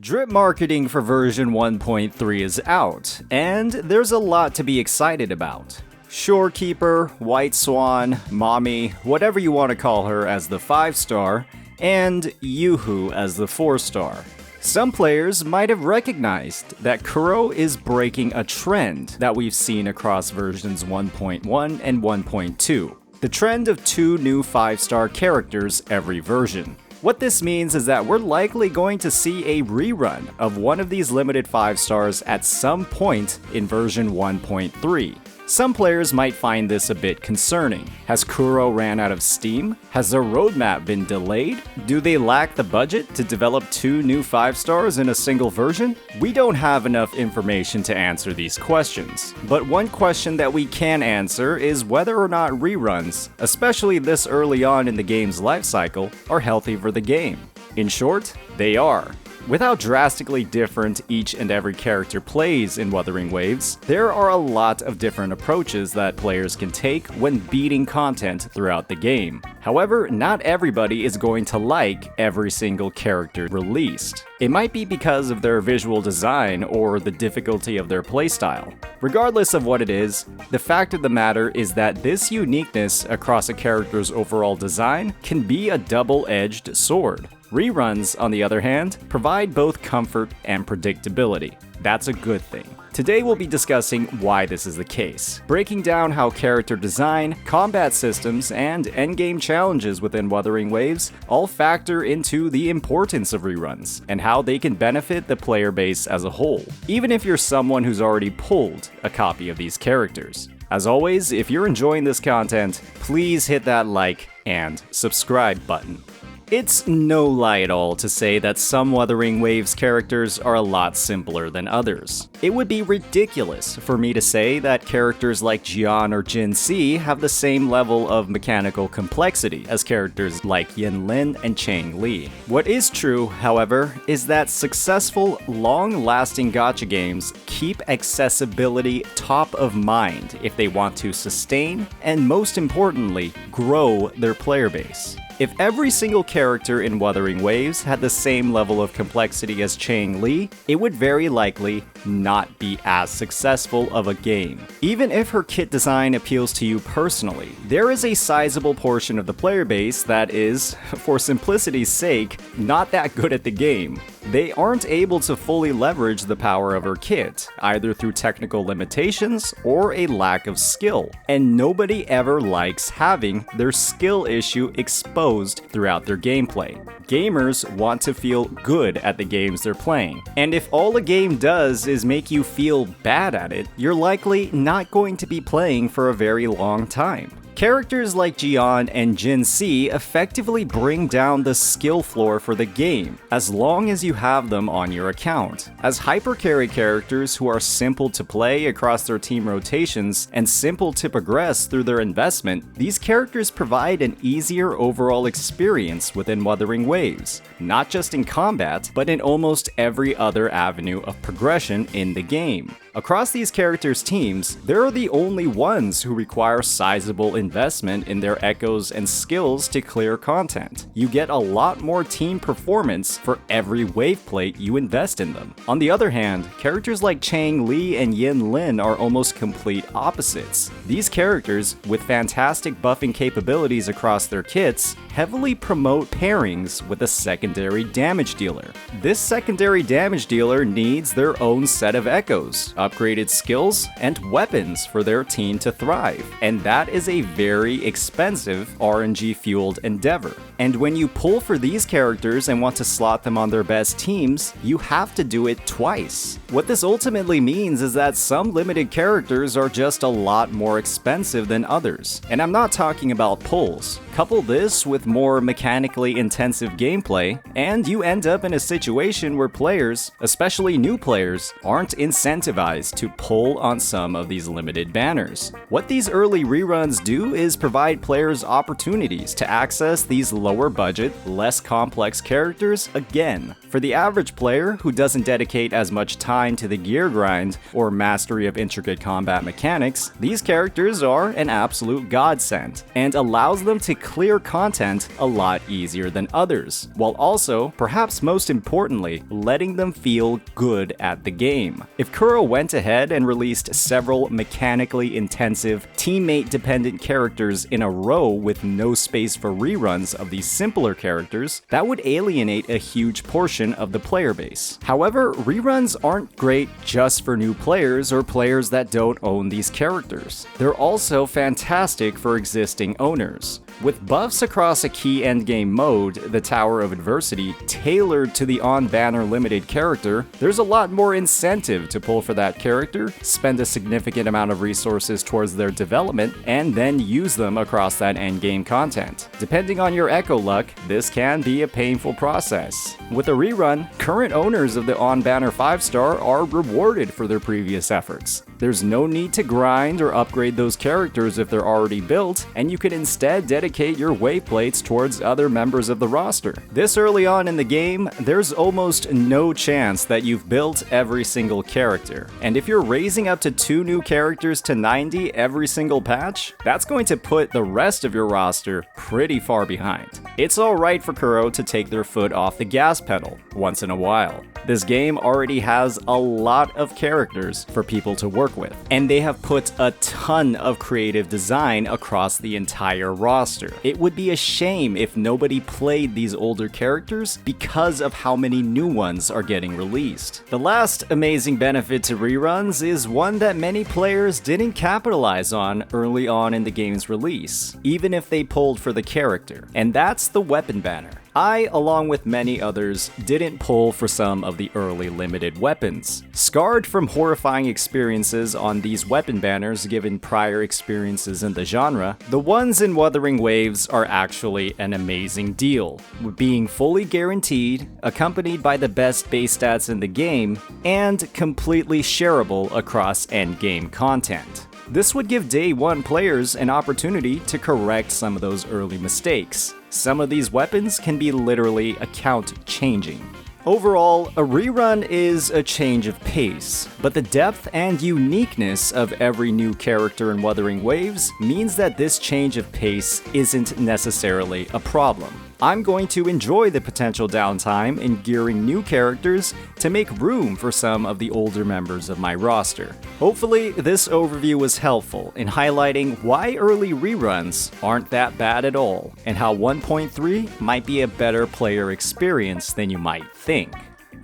Drip marketing for version 1.3 is out, and there's a lot to be excited about. Shorekeeper, White Swan, Mommy, whatever you want to call her as the 5-star, and Yoo-hoo as the 4-star. Some players might have recognized that Kuro is breaking a trend that we've seen across versions 1.1 and 1.2. The trend of 2 new 5-star characters every version. What this means is that we're likely going to see a rerun of one of these limited 5-stars at some point in version 1.3. Some players might find this a bit concerning. Has Kuro ran out of steam? Has their roadmap been delayed? Do they lack the budget to develop 2 new 5-stars in a single version? We don't have enough information to answer these questions. But one question that we can answer is whether or not reruns, especially this early on in the game's lifecycle, are healthy for the game. In short, they are. With how drastically different each and every character plays in Wuthering Waves, there are a lot of different approaches that players can take when beating content throughout the game. However, not everybody is going to like every single character released. It might be because of their visual design or the difficulty of their playstyle. Regardless of what it is, the fact of the matter is that this uniqueness across a character's overall design can be a double-edged sword. Reruns, on the other hand, provide both comfort and predictability. That's a good thing. Today we'll be discussing why this is the case, breaking down how character design, combat systems, and endgame challenges within Wuthering Waves all factor into the importance of reruns, and how they can benefit the player base as a whole, even if you're someone who's already pulled a copy of these characters. As always, if you're enjoying this content, please hit that like and subscribe button. It's no lie at all to say that some Wuthering Waves characters are a lot simpler than others. It would be ridiculous for me to say that characters like Jian or Jin Si have the same level of mechanical complexity as characters like Yin Lin and Chang Li. What is true, however, is that successful, long-lasting gacha games keep accessibility top of mind if they want to sustain and, most importantly, grow their player base. If every single character in Wuthering Waves had the same level of complexity as Chang Li, it would very likely not be as successful of a game. Even if her kit design appeals to you personally, there is a sizable portion of the player base that is, for simplicity's sake, not that good at the game. They aren't able to fully leverage the power of her kit, either through technical limitations or a lack of skill, and nobody ever likes having their skill issue exposed throughout their gameplay. Gamers want to feel good at the games they're playing, and if all a game does is make you feel bad at it, you're likely not going to be playing for a very long time. Characters like Jian and Jin Si effectively bring down the skill floor for the game, as long as you have them on your account. As hypercarry characters who are simple to play across their team rotations and simple to progress through their investment, these characters provide an easier overall experience within Wuthering Waves, not just in combat, but in almost every other avenue of progression in the game. Across these characters' teams, they're the only ones who require sizable investment in their echoes and skills to clear content. You get a lot more team performance for every wave plate you invest in them. On the other hand, characters like Chang Li and Yin Lin are almost complete opposites. These characters, with fantastic buffing capabilities across their kits, heavily promote pairings with a secondary damage dealer. This secondary damage dealer needs their own set of echoes, upgraded skills, and weapons for their team to thrive, and that is a very expensive RNG-fueled endeavor. And when you pull for these characters and want to slot them on their best teams, you have to do it twice. What this ultimately means is that some limited characters are just a lot more expensive than others, and I'm not talking about pulls. Couple this with more mechanically intensive gameplay, and you end up in a situation where players, especially new players, aren't incentivized to pull on some of these limited banners. What these early reruns do is provide players opportunities to access these lower budget, less complex characters again. For the average player who doesn't dedicate as much time to the gear grind or mastery of intricate combat mechanics, these characters are an absolute godsend, and allows them to clear content hand a lot easier than others, while also, perhaps most importantly, letting them feel good at the game. If Kuro went ahead and released several mechanically intensive, teammate-dependent characters in a row with no space for reruns of these simpler characters, that would alienate a huge portion of the player base. However, reruns aren't great just for new players or players that don't own these characters. They're also fantastic for existing owners. With buffs across a key endgame mode, the Tower of Adversity, tailored to the on-banner limited character, there's a lot more incentive to pull for that character, spend a significant amount of resources towards their development, and then use them across that endgame content. Depending on your echo luck, this can be a painful process. With a rerun, current owners of the on-banner 5-star are rewarded for their previous efforts. There's no need to grind or upgrade those characters if they're already built, and you can instead dedicate your wayplates towards other members of the roster. This early on in the game, there's almost no chance that you've built every single character. And if you're raising up to 2 new characters to 90 every single patch, that's going to put the rest of your roster pretty far behind. It's alright for Kuro to take their foot off the gas pedal once in a while. This game already has a lot of characters for people to work with, and they have put a ton of creative design across the entire roster. It would be a shame if nobody played these older characters because of how many new ones are getting released. The last amazing benefit to reruns is one that many players didn't capitalize on early on in the game's release, even if they pulled for the character, and that's the weapon banner. I, along with many others, didn't pull for some of the early limited weapons. Scarred from horrifying experiences on these weapon banners given prior experiences in the genre, the ones in Wuthering Waves are actually an amazing deal, with being fully guaranteed, accompanied by the best base stats in the game, and completely shareable across endgame content. This would give Day 1 players an opportunity to correct some of those early mistakes. Some of these weapons can be literally account-changing. Overall, a rerun is a change of pace, but the depth and uniqueness of every new character in Wuthering Waves means that this change of pace isn't necessarily a problem. I'm going to enjoy the potential downtime in gearing new characters to make room for some of the older members of my roster. Hopefully, this overview was helpful in highlighting why early reruns aren't that bad at all, and how 1.3 might be a better player experience than you might think.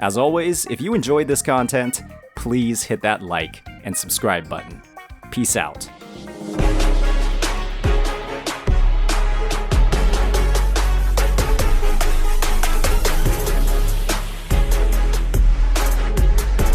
As always, if you enjoyed this content, please hit that like and subscribe button. Peace out.